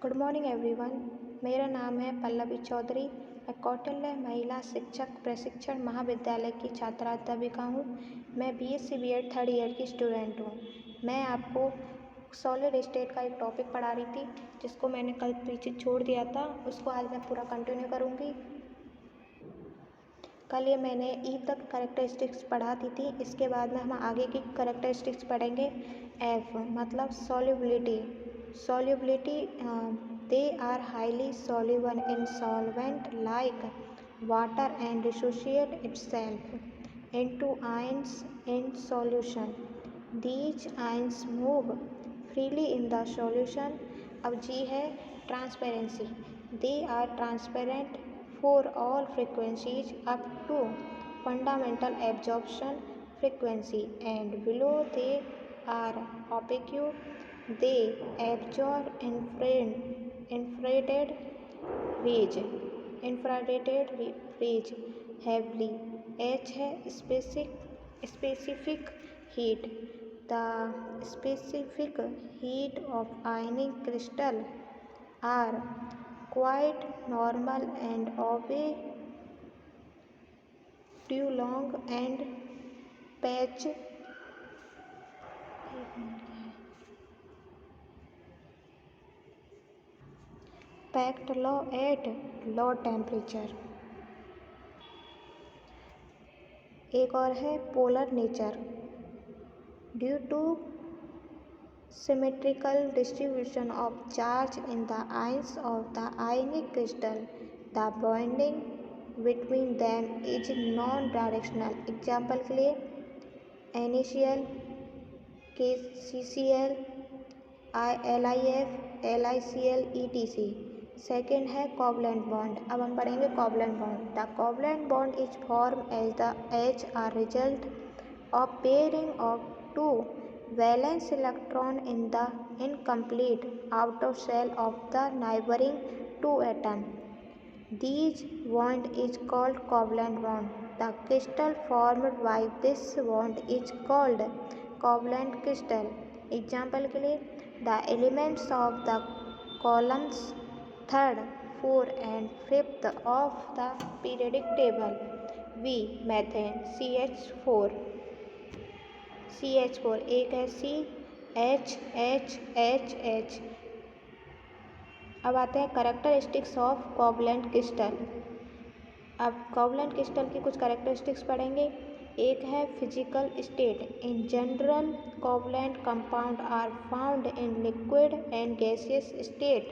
Good morning everyone. मेरा नाम है पल्लवी चौधरी। मैं कौटिल्य महिला शिक्षक प्रशिक्षण महाविद्यालय की छात्रा अध्यापिका हूँ। मैं बीएससी बीएड थर्ड ईयर की स्टूडेंट हूँ। मैं आपको सॉलिड स्टेट का एक टॉपिक पढ़ा रही थी जिसको मैंने कल पीछे छोड़ दिया था, उसको आज मैं पूरा कंटिन्यू करूँगी। कल ये मैंने ई तक करेक्टरिस्टिक्स पढ़ा दी थी। इसके बाद में हम आगे की करेक्टरिस्टिक्स पढ़ेंगे। एफ मतलब solubility. They are highly soluble in solvent like water and dissociate itself into ions in solution. These ions move freely in the solution. अब जी है transparency. They are transparent for all frequencies up to fundamental absorption frequency, and below they are opaque. They absorb infrared rays heavily. H है specific heat. The specific heat of ionic crystal are quite normal and obey Dulong and Patch packed law at low temperature. एक और है polar nature. Due to symmetrical distribution of charge in the ions of the ionic crystal, the bonding between them is non-directional. Example के लिए NaCl, KCCl, LiF, LiCl, etc. Second है covalent bond. अब हम पढ़ेंगे covalent bond. The covalent bond is form as a result of pairing of two valence electron in the incomplete outer shell of the neighboring two atom. This bond is called covalent bond. The crystal formed by this bond is called covalent crystal. Example के लिए the elements of the columns third, fourth and fifth of the periodic table. V methane CH4 एक है C H H H H। अब आते हैं characteristics of covalent crystal. अब covalent crystal की कुछ करेक्टरिस्टिक्स पढ़ेंगे। एक है physical state. In general covalent compound are found in liquid and gaseous state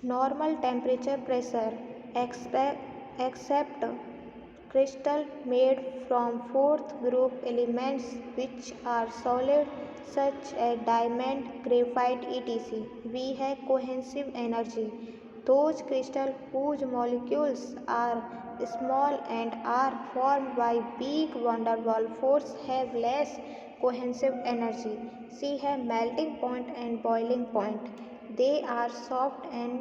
normal temperature pressure except crystal made from fourth group elements which are solid such as diamond, graphite, etc. V है cohesive energy. Those crystals whose molecules are small and are formed by weak van der Waals force have less cohesive energy. C है melting point and boiling point. They are soft and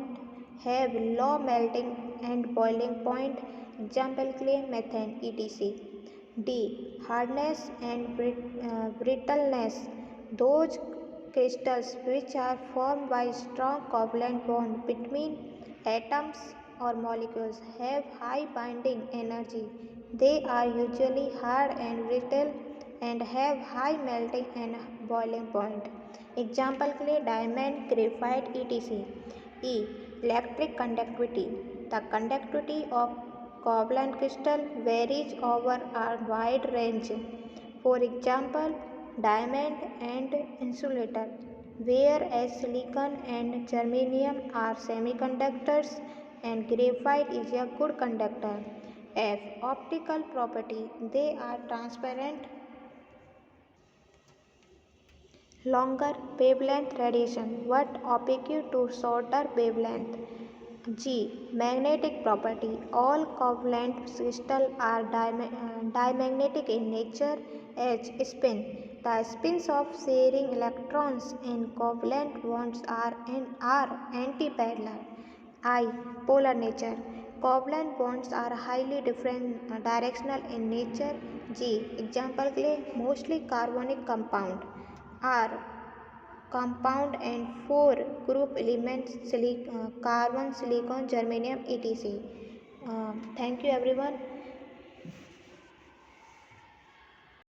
have low melting and boiling point. Example के लिए methane etc. D hardness and brittleness. Those crystals which are formed by strong covalent bond between atoms or molecules have high binding energy. They are usually hard and brittle and have high melting and boiling point. Example के लिए diamond, graphite etc. E electric conductivity. The conductivity of covalent crystal varies over a wide range. For example, diamond and insulator, whereas silicon and germanium are semiconductors and graphite is a good conductor. F optical property. They are transparent, longer wavelength radiation but opaque to shorter wavelength. G magnetic property. All covalent crystals are diamagnetic in nature. H spin. The spins of sharing electrons in covalent bonds are antiparallel. I polar nature. Covalent bonds are highly different directional in nature. G example के लिए mostly carbonic compound. R compound and 4 group elements carbon, silicon, germanium, etc. Thank you everyone.